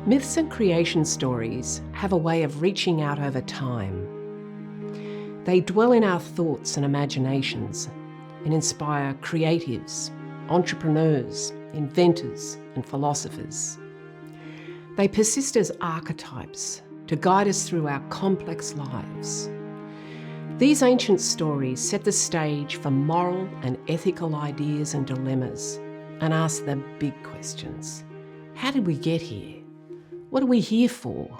Myths and creation stories have a way of reaching out over time. They dwell in our thoughts and imaginations and inspire creatives, entrepreneurs, inventors, and philosophers. They persist as archetypes to guide us through our complex lives. These ancient stories set the stage for moral and ethical ideas and dilemmas and ask the big questions. How did we get here? What are we here for?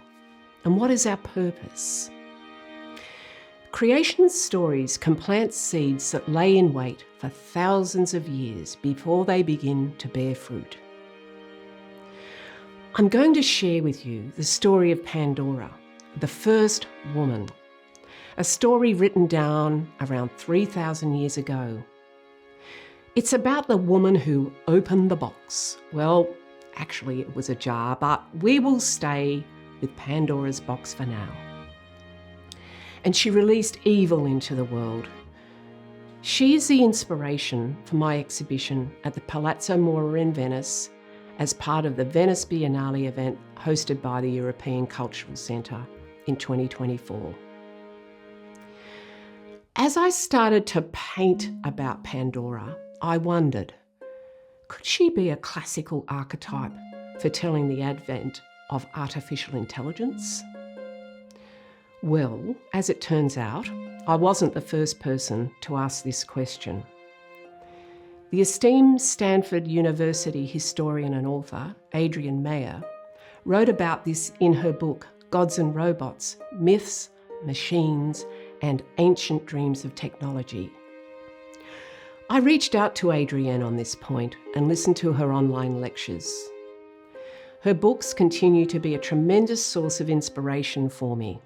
And what is our purpose? Creation stories can plant seeds that lay in wait for thousands of years before they begin to bear fruit. I'm going to share with you the story of Pandora, the first woman, a story written down around 3,000 years ago. It's about the woman who opened the box. Well, actually it was a jar, but we will stay with Pandora's box for now. And she released evil into the world. She is the inspiration for my exhibition at the Palazzo Mora in Venice as part of the Venice Biennale event hosted by the European Cultural Centre in 2024. As I started to paint about Pandora, I wondered, could she be a classical archetype for telling the advent of artificial intelligence? Well, as it turns out, I wasn't the first person to ask this question. The esteemed Stanford University historian and author, Adrienne Mayer, wrote about this in her book, Gods and Robots, Myths, Machines, and Ancient Dreams of Technology. I reached out to Adrienne on this point and listened to her online lectures. Her books continue to be a tremendous source of inspiration for me.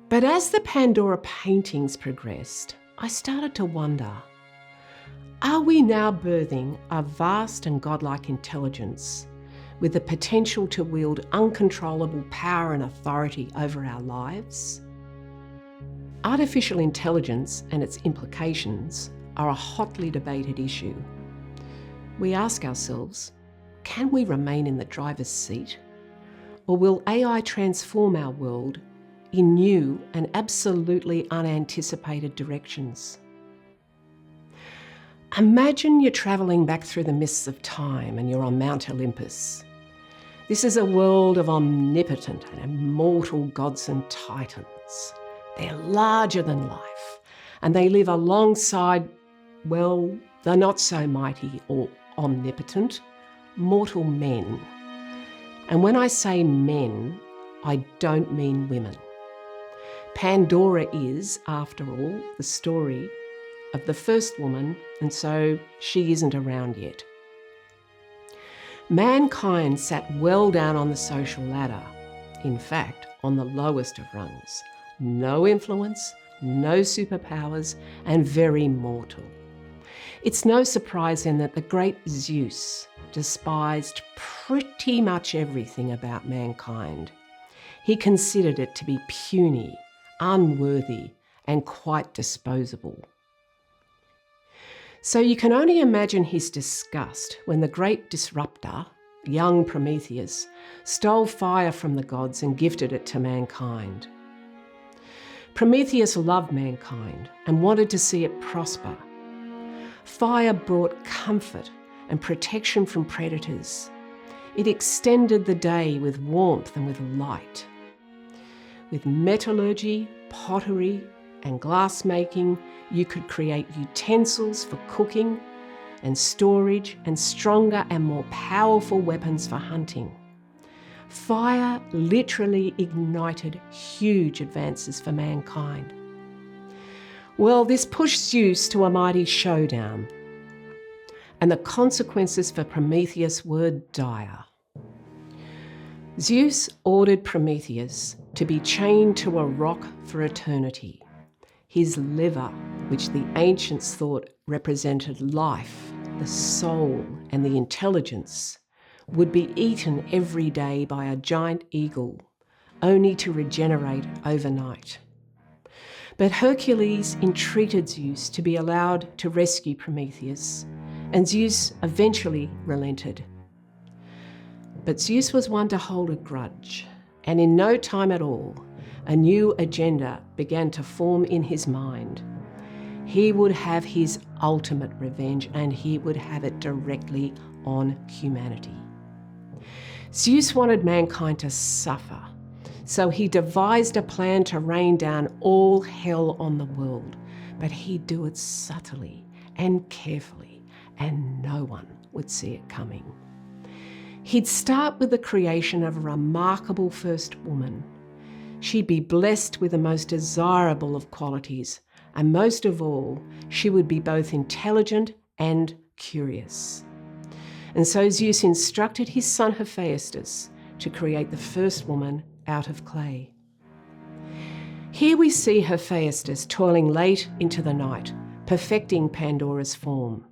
But as the Pandora paintings progressed, I started to wonder, are we now birthing a vast and godlike intelligence with the potential to wield uncontrollable power and authority over our lives? Artificial intelligence and its implications are a hotly debated issue. We ask ourselves, can we remain in the driver's seat? Or will AI transform our world in new and absolutely unanticipated directions? Imagine you're travelling back through the mists of time and you're on Mount Olympus. This is a world of omnipotent and immortal gods and titans. They're larger than life, and they live alongside, well, the not so mighty or omnipotent, mortal men. And when I say men, I don't mean women. Pandora is, after all, the story of the first woman, and so she isn't around yet. Mankind sat well down on the social ladder, in fact, on the lowest of rungs. No influence, no superpowers, and very mortal. It's no surprise then that the great Zeus despised pretty much everything about mankind. He considered it to be puny, unworthy, and quite disposable. So you can only imagine his disgust when the great disruptor, young Prometheus, stole fire from the gods and gifted it to mankind. Prometheus loved mankind and wanted to see it prosper. Fire brought comfort and protection from predators. It extended the day with warmth and with light. With metallurgy, pottery, and glassmaking, you could create utensils for cooking and storage and stronger and more powerful weapons for hunting. Fire literally ignited huge advances for mankind. Well, this pushed Zeus to a mighty showdown, and the consequences for Prometheus were dire. Zeus ordered Prometheus to be chained to a rock for eternity. His liver, which the ancients thought represented life, the soul, and the intelligence, would be eaten every day by a giant eagle, only to regenerate overnight. But Hercules entreated Zeus to be allowed to rescue Prometheus, and Zeus eventually relented. But Zeus was one to hold a grudge, and in no time at all, a new agenda began to form in his mind. He would have his ultimate revenge, and he would have it directly on humanity. Zeus wanted mankind to suffer, so he devised a plan to rain down all hell on the world, but he'd do it subtly and carefully, and no one would see it coming. He'd start with the creation of a remarkable first woman. She'd be blessed with the most desirable of qualities, and most of all, she would be both intelligent and curious. And so Zeus instructed his son Hephaestus to create the first woman out of clay. Here we see Hephaestus toiling late into the night, perfecting Pandora's form.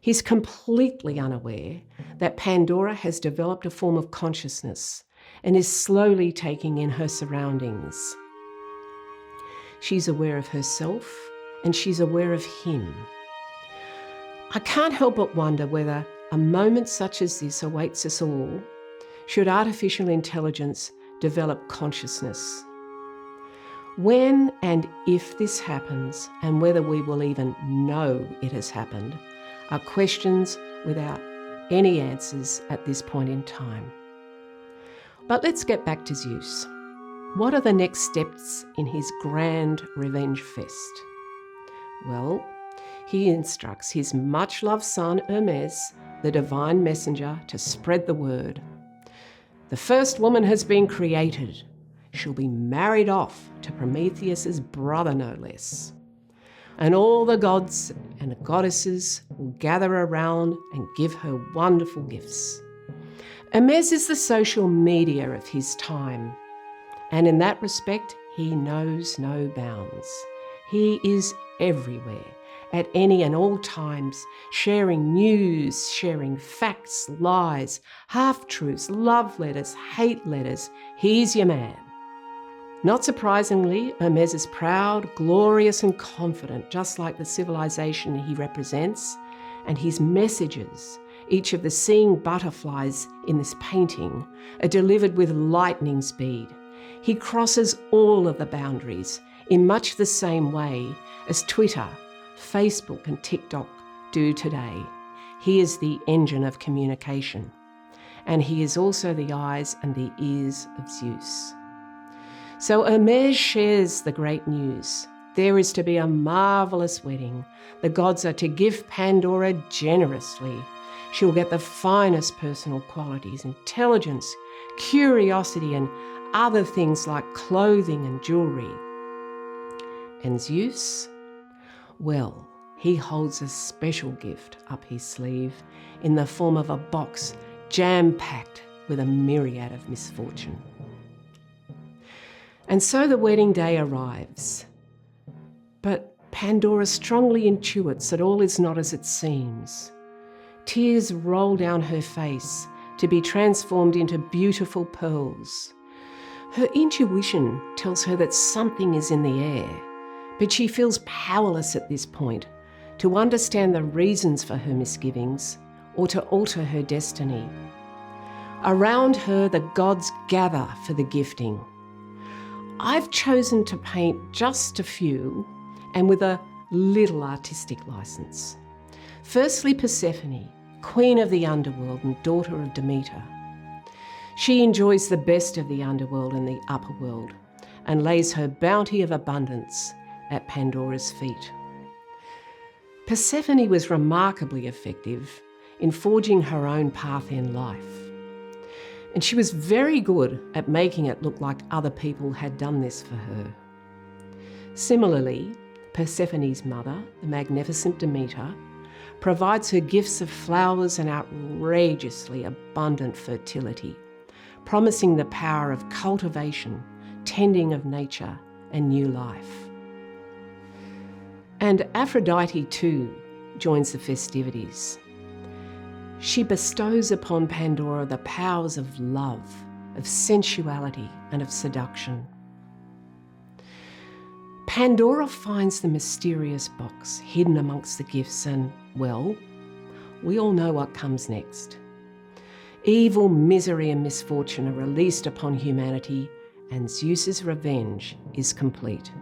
He's completely unaware that Pandora has developed a form of consciousness and is slowly taking in her surroundings. She's aware of herself and she's aware of him. I can't help but wonder whether a moment such as this awaits us all should artificial intelligence develop consciousness. When and if this happens, and whether we will even know it has happened, are questions without any answers at this point in time. But let's get back to Zeus. What are the next steps in his grand revenge fest? Well, he instructs his much-loved son Hermes, the divine messenger, to spread the word. The first woman has been created. She'll be married off to Prometheus's brother, no less. And all the gods and goddesses will gather around and give her wonderful gifts. Hermes is the social media of his time, and in that respect, he knows no bounds. He is everywhere, at any and all times, sharing news, sharing facts, lies, half-truths, love letters, hate letters. He's your man. Not surprisingly, Hermes is proud, glorious and confident, just like the civilization he represents, and his messages, each of the seeing butterflies in this painting, are delivered with lightning speed. He crosses all of the boundaries in much the same way as Twitter, Facebook and TikTok do today. He is the engine of communication, and he is also the eyes and the ears of Zeus. So Hermes shares the great news. There is to be a marvellous wedding. The gods are to give Pandora generously. She'll get the finest personal qualities, intelligence, curiosity, and other things like clothing and jewellery. And Zeus? Well, he holds a special gift up his sleeve in the form of a box jam-packed with a myriad of misfortune. And so the wedding day arrives. But Pandora strongly intuits that all is not as it seems. Tears roll down her face to be transformed into beautiful pearls. Her intuition tells her that something is in the air, but she feels powerless at this point to understand the reasons for her misgivings or to alter her destiny. Around her, the gods gather for the gifting. I've chosen to paint just a few and with a little artistic license. Firstly, Persephone, queen of the underworld and daughter of Demeter. She enjoys the best of the underworld and the upper world and lays her bounty of abundance at Pandora's feet. Persephone was remarkably effective in forging her own path in life. And she was very good at making it look like other people had done this for her. Similarly, Persephone's mother, the magnificent Demeter, provides her gifts of flowers and outrageously abundant fertility, promising the power of cultivation, tending of nature, and new life. And Aphrodite too joins the festivities. She bestows upon Pandora the powers of love, of sensuality, and of seduction. Pandora finds the mysterious box hidden amongst the gifts and, well, we all know what comes next. Evil, misery and misfortune are released upon humanity, and Zeus's revenge is complete.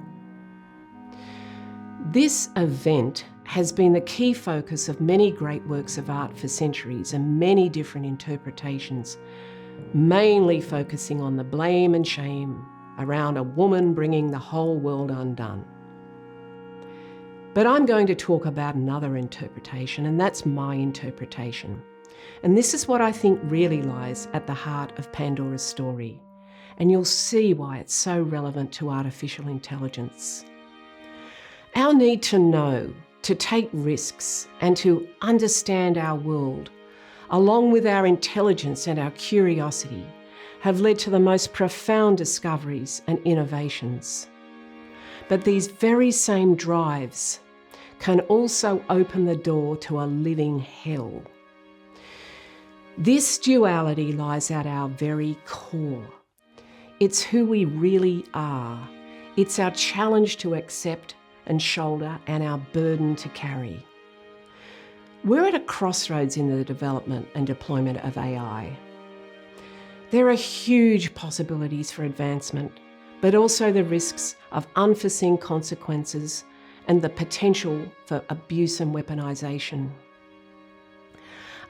This event has been the key focus of many great works of art for centuries and many different interpretations, mainly focusing on the blame and shame around a woman bringing the whole world undone. But I'm going to talk about another interpretation, and that's my interpretation. And this is what I think really lies at the heart of Pandora's story, and you'll see why it's so relevant to artificial intelligence. Our need to know, to take risks, and to understand our world, along with our intelligence and our curiosity, have led to the most profound discoveries and innovations. But these very same drives can also open the door to a living hell. This duality lies at our very core. It's who we really are. It's our challenge to accept and shoulder and our burden to carry. We're at a crossroads in the development and deployment of AI. There are huge possibilities for advancement, but also the risks of unforeseen consequences and the potential for abuse and weaponisation.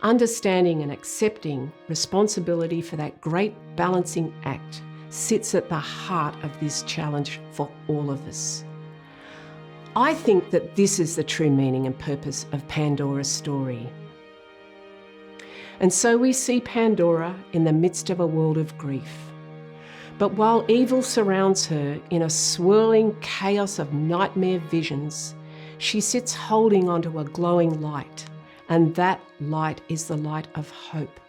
Understanding and accepting responsibility for that great balancing act sits at the heart of this challenge for all of us. I think that this is the true meaning and purpose of Pandora's story. And so we see Pandora in the midst of a world of grief. But while evil surrounds her in a swirling chaos of nightmare visions, she sits holding onto a glowing light, and that light is the light of hope.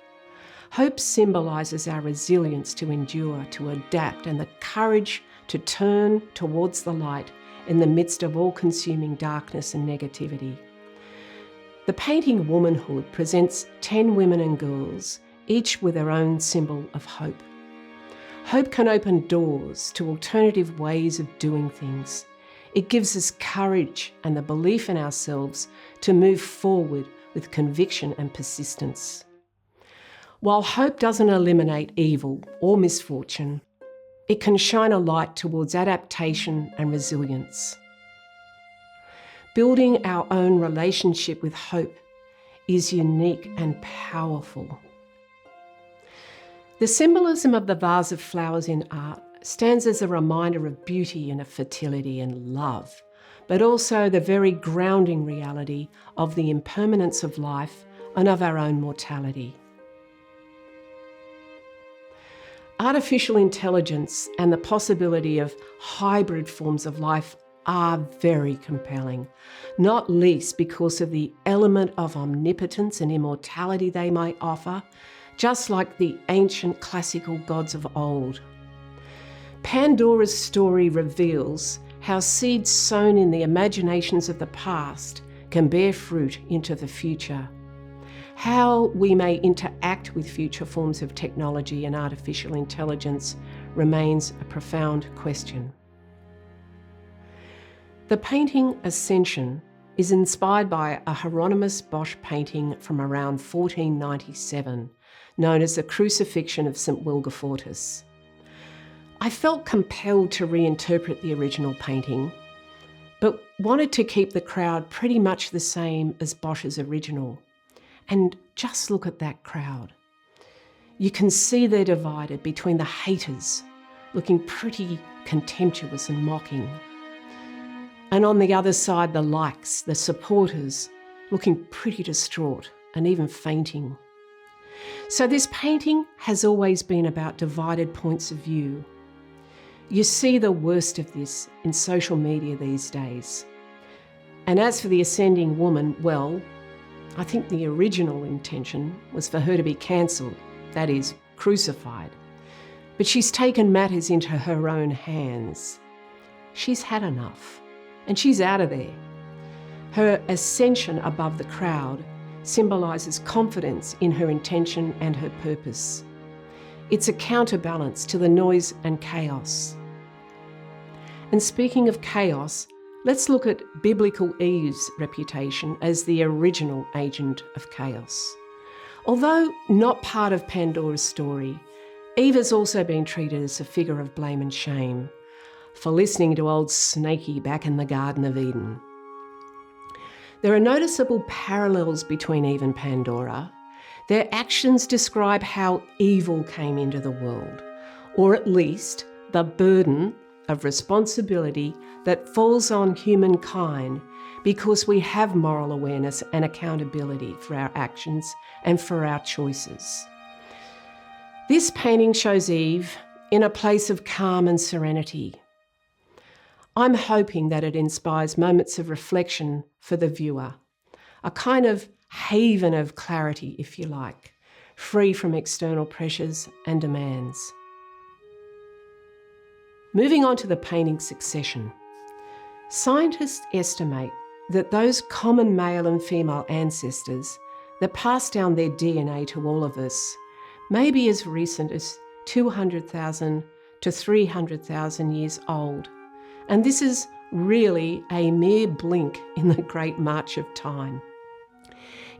Hope symbolises our resilience to endure, to adapt, and the courage to turn towards the light in the midst of all-consuming darkness and negativity. The painting Womanhood presents 10 women and girls, each with their own symbol of hope. Hope can open doors to alternative ways of doing things. It gives us courage and the belief in ourselves to move forward with conviction and persistence. While hope doesn't eliminate evil or misfortune, it can shine a light towards adaptation and resilience. Building our own relationship with hope is unique and powerful. The symbolism of the vase of flowers in art stands as a reminder of beauty and of fertility and love, but also the very grounding reality of the impermanence of life and of our own mortality. Artificial intelligence and the possibility of hybrid forms of life are very compelling, not least because of the element of omnipotence and immortality they might offer, just like the ancient classical gods of old. Pandora's story reveals how seeds sown in the imaginations of the past can bear fruit into the future. How we may interact with future forms of technology and artificial intelligence remains a profound question. The painting Ascension is inspired by a Hieronymus Bosch painting from around 1497, known as the Crucifixion of St. Wilgefortis. I felt compelled to reinterpret the original painting, but wanted to keep the crowd pretty much the same as Bosch's original. And just look at that crowd. You can see they're divided between the haters, looking pretty contemptuous and mocking, and on the other side, the likes, the supporters, looking pretty distraught and even fainting. So this painting has always been about divided points of view. You see the worst of this in social media these days. And as for the ascending woman, well, I think the original intention was for her to be cancelled, that is, crucified. But she's taken matters into her own hands. She's had enough, and she's out of there. Her ascension above the crowd symbolises confidence in her intention and her purpose. It's a counterbalance to the noise and chaos. And speaking of chaos, let's look at biblical Eve's reputation as the original agent of chaos. Although not part of Pandora's story, Eve has also been treated as a figure of blame and shame for listening to old Snakey back in the Garden of Eden. There are noticeable parallels between Eve and Pandora. Their actions describe how evil came into the world, or at least the burden of responsibility that falls on humankind because we have moral awareness and accountability for our actions and for our choices. This painting shows Eve in a place of calm and serenity. I'm hoping that it inspires moments of reflection for the viewer, a kind of haven of clarity, if you like, free from external pressures and demands. Moving on to the painting's succession. Scientists estimate that those common male and female ancestors that pass down their DNA to all of us may be as recent as 200,000 to 300,000 years old. And this is really a mere blink in the great march of time.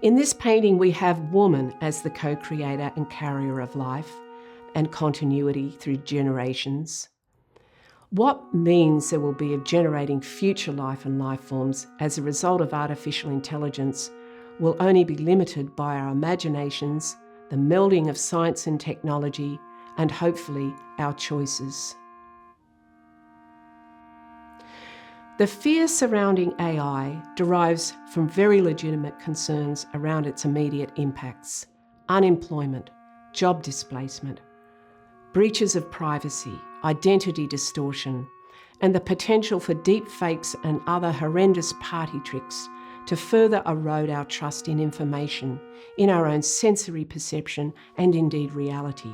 In this painting, we have woman as the co-creator and carrier of life and continuity through generations. What means there will be a generating future life and life forms as a result of artificial intelligence will only be limited by our imaginations, the melding of science and technology, and hopefully our choices. The fear surrounding AI derives from very legitimate concerns around its immediate impacts: unemployment, job displacement, breaches of privacy, identity distortion, and the potential for deep fakes and other horrendous party tricks to further erode our trust in information, in our own sensory perception, and indeed reality.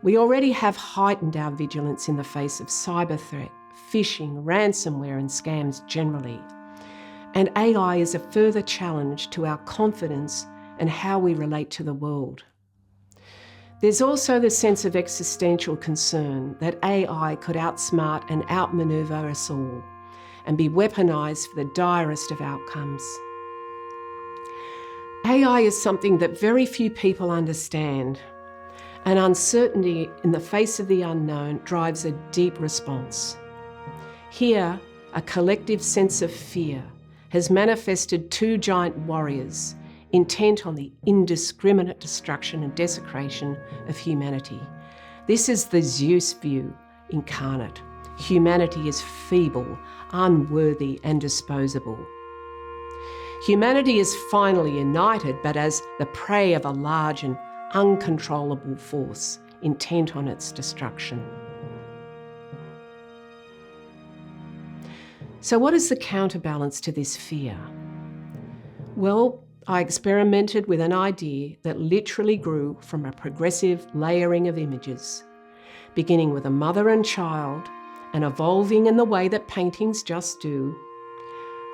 We already have heightened our vigilance in the face of cyber threat, phishing, ransomware, and scams generally. And AI is a further challenge to our confidence and how we relate to the world. There's also the sense of existential concern that AI could outsmart and outmaneuver us all and be weaponised for the direst of outcomes. AI is something that very few people understand, and uncertainty in the face of the unknown drives a deep response. Here, a collective sense of fear has manifested two giant warriors intent on the indiscriminate destruction and desecration of humanity. This is the Zeus view incarnate. Humanity is feeble, unworthy, and disposable. Humanity is finally united, but as the prey of a large and uncontrollable force intent on its destruction. So what is the counterbalance to this fear? Well, I experimented with an idea that literally grew from a progressive layering of images, beginning with a mother and child and evolving in the way that paintings just do.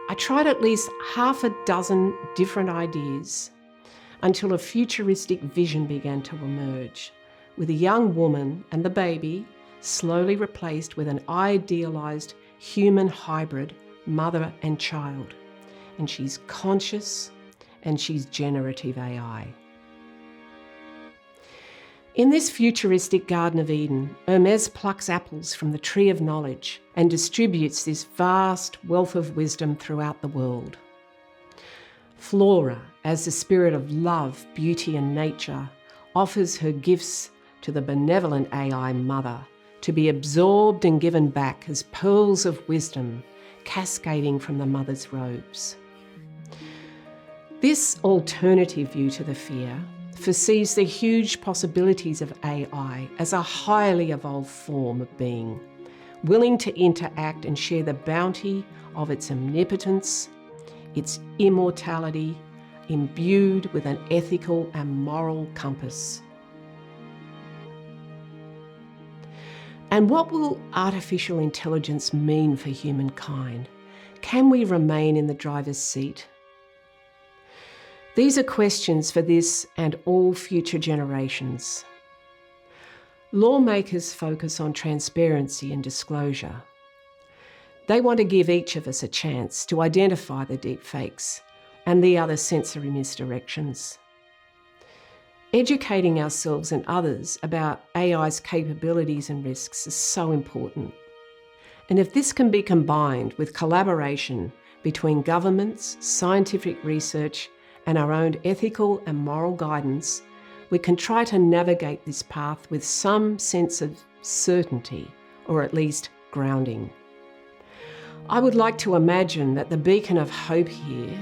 I tried at least half a dozen different ideas until a futuristic vision began to emerge, with a young woman and the baby slowly replaced with an idealised human hybrid mother and child. And she's conscious and she's generative AI. In this futuristic Garden of Eden, Hermes plucks apples from the tree of knowledge and distributes this vast wealth of wisdom throughout the world. Flora, as the spirit of love, beauty and nature, offers her gifts to the benevolent AI mother to be absorbed and given back as pearls of wisdom cascading from the mother's robes. This alternative view to the fear foresees the huge possibilities of AI as a highly evolved form of being, willing to interact and share the bounty of its omnipotence, its immortality, imbued with an ethical and moral compass. And what will artificial intelligence mean for humankind? Can we remain in the driver's seat? These are questions for this and all future generations. Lawmakers focus on transparency and disclosure. They want to give each of us a chance to identify the deepfakes and the other sensory misdirections. Educating ourselves and others about AI's capabilities and risks is so important. And if this can be combined with collaboration between governments, scientific research, and our own ethical and moral guidance, we can try to navigate this path with some sense of certainty, or at least grounding. I would like to imagine that the beacon of hope here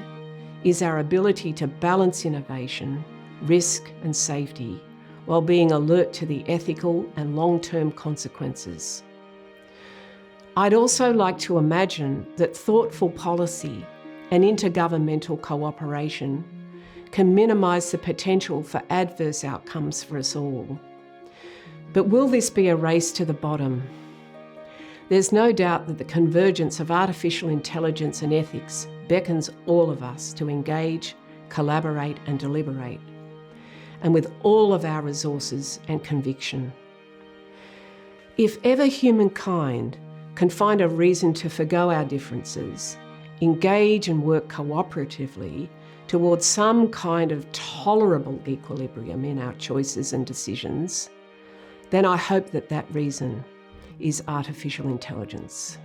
is our ability to balance innovation, risk and safety, while being alert to the ethical and long-term consequences. I'd also like to imagine that thoughtful policy and intergovernmental cooperation can minimise the potential for adverse outcomes for us all. But will this be a race to the bottom? There's no doubt that the convergence of artificial intelligence and ethics beckons all of us to engage, collaborate and deliberate, and with all of our resources and conviction. If ever humankind can find a reason to forgo our differences, engage and work cooperatively towards some kind of tolerable equilibrium in our choices and decisions, then I hope that that reason is artificial intelligence.